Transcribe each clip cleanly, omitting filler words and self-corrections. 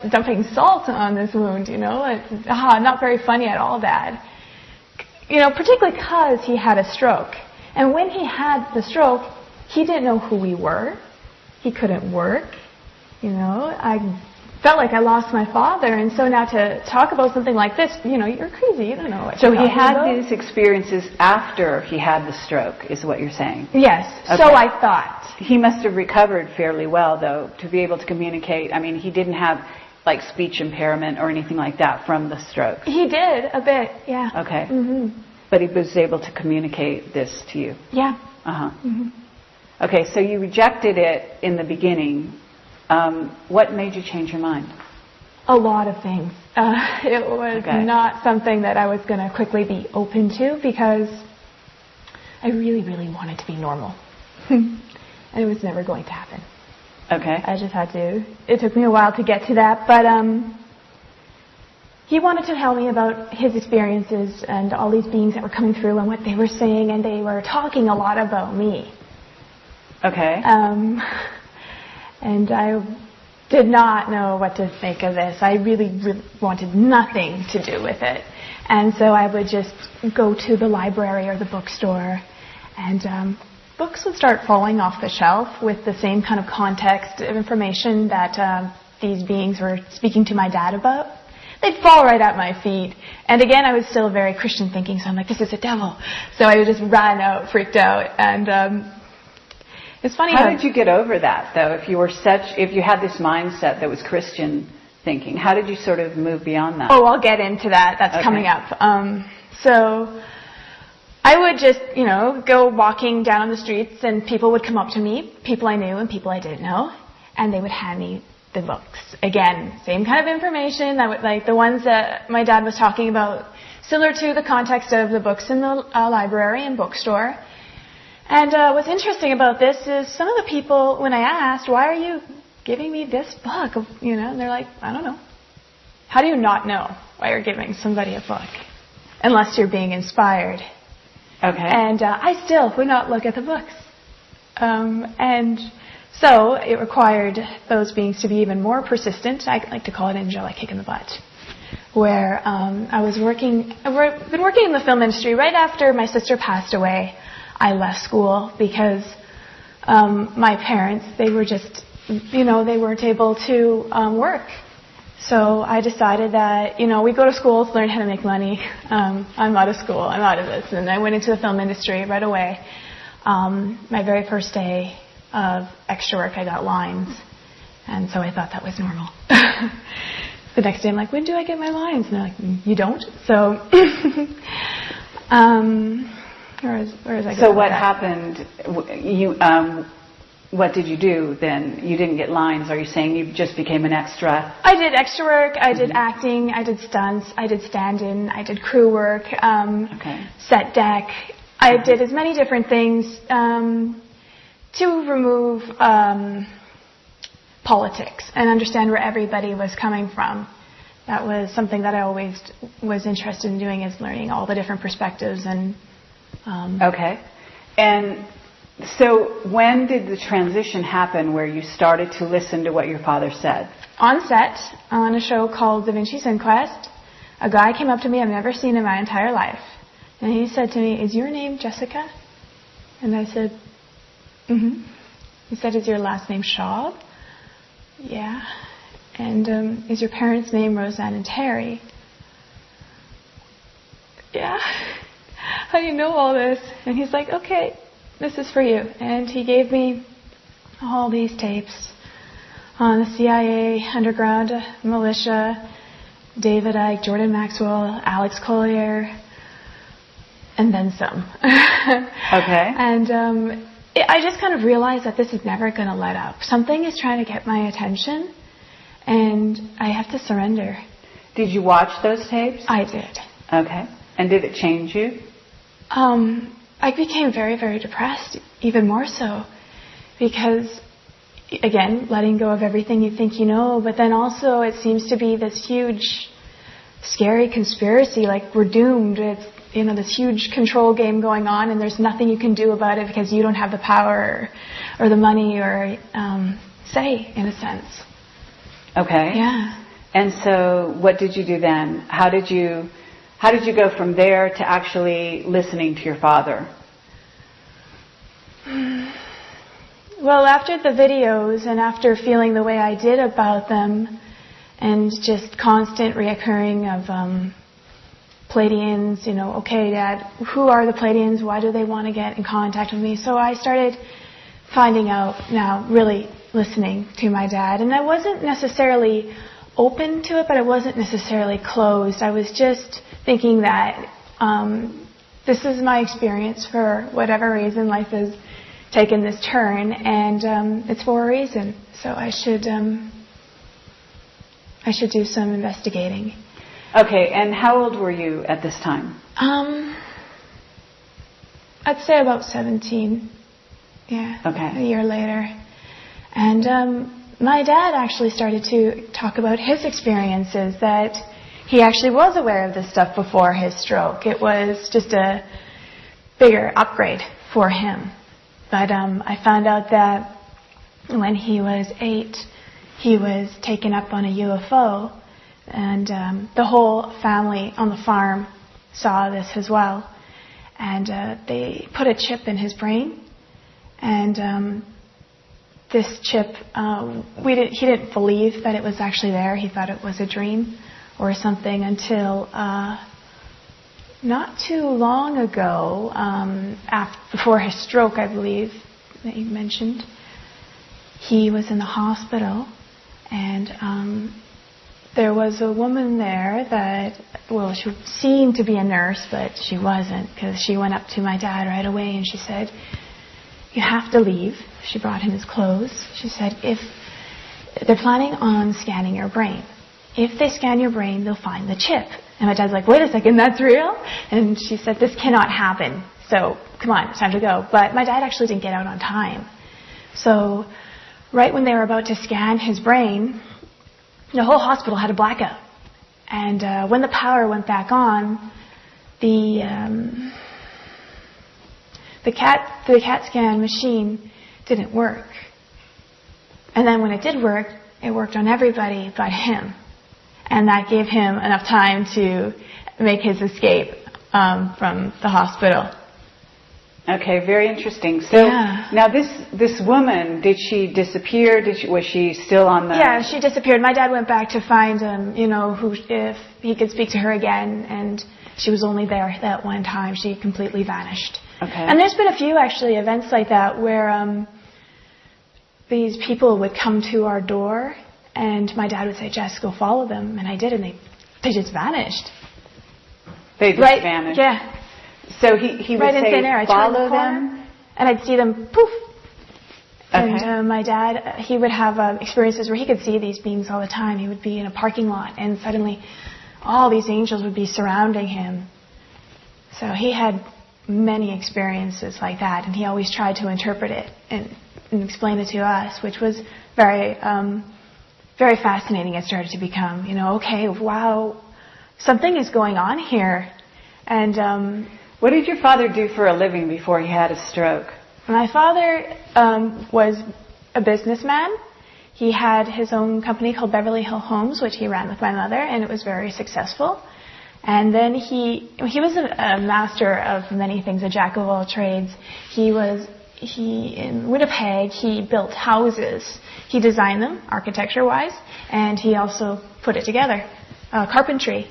dumping salt on this wound, It's, not very funny at all, Dad. Particularly because he had a stroke. And when he had the stroke, he didn't know who we were. He couldn't work. I felt like I lost my father. And so now to talk about something like this, you're crazy. You don't know what So he had these experiences after he had the stroke, is what you're saying? Yes. Okay. So I thought. He must have recovered fairly well, though, to be able to communicate. I mean, he didn't have like speech impairment or anything like that from the stroke. He did a bit, yeah. Okay. Mm-hmm. But he was able to communicate this to you. Yeah. Uh-huh. Mm-hmm. Okay, so you rejected it in the beginning. What made you change your mind? A lot of things. It was not something that I was going to quickly be open to because I really, really wanted to be normal. And it was never going to happen. Okay. I just had to. It took me a while to get to that, but he wanted to tell me about his experiences and all these beings that were coming through and what they were saying, and they were talking a lot about me. Okay. And I did not know what to make of this. I really, really wanted nothing to do with it. And so I would just go to the library or the bookstore, and books would start falling off the shelf with the same kind of context of information that these beings were speaking to my dad about. They'd fall right at my feet. And again, I was still very Christian thinking, so I'm like, this is a devil. So I would just run out, freaked out. And it's funny how did you get over that, though? If you had this mindset that was Christian thinking, how did you sort of move beyond that? Oh, I'll get into that. That's coming up. So I would just, go walking down on the streets, and people would come up to me, people I knew and people I didn't know, and they would hand me the books. Again, same kind of information, like the ones that my dad was talking about, similar to the context of the books in the library and bookstore. And what's interesting about this is some of the people, when I asked, why are you giving me this book? And they're like, I don't know. How do you not know why you're giving somebody a book? Unless you're being inspired. Okay. And I still would not look at the books. And so it required those beings to be even more persistent. I like to call it angelic kick in the butt. Where I've been working in the film industry. Right after my sister passed away, I left school because my parents, they were just, they weren't able to work. So I decided that, we go to school to learn how to make money. I'm out of school. I'm out of this. And I went into the film industry right away. My very first day of extra work, I got lines. And so I thought that was normal. The next day, I'm like, when do I get my lines? And they're like, you don't? So, where is I going? So what happened? What did you do then? You didn't get lines. Are you saying you just became an extra? I did extra work. I did acting. I did stunts. I did stand-in. I did crew work. Set deck. I did as many different things to remove politics and understand where everybody was coming from. That was something that I always was interested in doing, is learning all the different perspectives and. Okay. And so when did the transition happen where you started to listen to what your father said? On set, on a show called Da Vinci's Inquest, a guy came up to me I've never seen in my entire life. And he said to me, is your name Jessica? And I said, mm-hmm. He said, is your last name Shaw? Yeah. And is your parents' name Roseanne and Terry? Yeah. How do you know all this? And he's like, okay, this is for you. And he gave me all these tapes on the CIA, underground militia, David Icke, Jordan Maxwell, Alex Collier, and then some. Okay. And I just kind of realized that this is never going to let up. Something is trying to get my attention, and I have to surrender. Did you watch those tapes? I did. Okay. And did it change you? I became very, very depressed, even more so, because, again, letting go of everything you think you know, but then also it seems to be this huge, scary conspiracy, like we're doomed. It's, this huge control game going on, and there's nothing you can do about it because you don't have the power or the money or say, in a sense. Okay. Yeah. And so what did you do then? How did you go from there to actually listening to your father? Well, after the videos and after feeling the way I did about them and just constant reoccurring of Pleiadians, okay, Dad, who are the Pleiadians? Why do they want to get in contact with me? So I started finding out now, really listening to my dad. And I wasn't necessarily open to it, but I wasn't necessarily closed. I was just thinking that this is my experience for whatever reason. Life has taken this turn, and it's for a reason. So I should do some investigating. Okay, and how old were you at this time? I'd say about 17. Yeah. Okay. A year later. And my dad actually started to talk about his experiences, that he actually was aware of this stuff before his stroke. It was just a bigger upgrade for him. But I found out that when he was 8, he was taken up on a UFO, and the whole family on the farm saw this as well. And they put a chip in his brain, and this chip, he didn't believe that it was actually there. He thought it was a dream or something until not too long ago, before his stroke, I believe, that you mentioned. He was in the hospital, and there was a woman there that, well, she seemed to be a nurse, but she wasn't, because she went up to my dad right away and she said, "You have to leave." She brought him his clothes. She said, "If they're planning on scanning your brain, if they scan your brain, they'll find the chip." And my dad's like, "Wait a second, that's real?" And she said, "This cannot happen. So come on, it's time to go." But my dad actually didn't get out on time. So right when they were about to scan his brain, the whole hospital had a blackout. And when the power went back on, the CAT scan machine didn't work. And then when it did work, it worked on everybody but him. And that gave him enough time to make his escape from the hospital. Okay, very interesting. So now this woman, did she disappear? Was she still on the... Yeah, she disappeared. My dad went back to find if he could speak to her again, and she was only there that one time. She completely vanished. Okay. And there's been a few actually events like that where these people would come to our door, and my dad would say, "Jess, go follow them," and I did, and they just vanished. They just vanished. Yeah. So he would say, "Follow them," and I'd see them poof. Okay. And my dad, he would have experiences where he could see these beings all the time. He would be in a parking lot, and suddenly all these angels would be surrounding him. So he had many experiences like that, and he always tried to interpret it and explain it to us, which was very, very fascinating. It started to become, okay, wow, something is going on here. And what did your father do for a living before he had a stroke? My father was a businessman. He had his own company called Beverly Hill Homes, which he ran with my mother, and it was very successful. And then he was a master of many things, a jack of all trades. In Winnipeg, he built houses. He designed them, architecture-wise, and he also put it together, carpentry.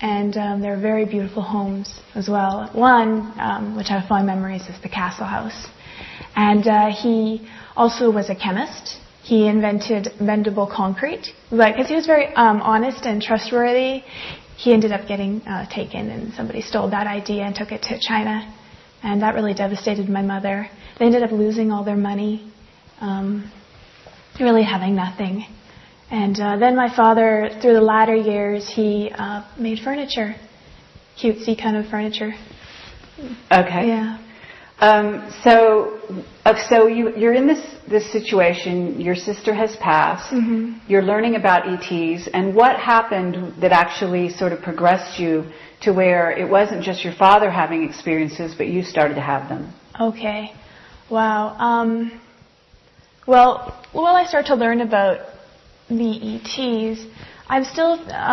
And they're very beautiful homes as well. One, which I have fond memories, is the Castle House. And he also was a chemist. He invented bendable concrete. Because he was very honest and trustworthy, he ended up getting taken, and somebody stole that idea and took it to China. And that really devastated my mother. They ended up losing all their money, really having nothing. And then my father, through the latter years, he made furniture, cutesy kind of furniture. Okay. Yeah. So you're in this situation. Your sister has passed. Mm-hmm. You're learning about ETs, and what happened that actually sort of progressed you to where it wasn't just your father having experiences, but you started to have them? Okay. Wow. Well, I started to learn about the ETs, I'm still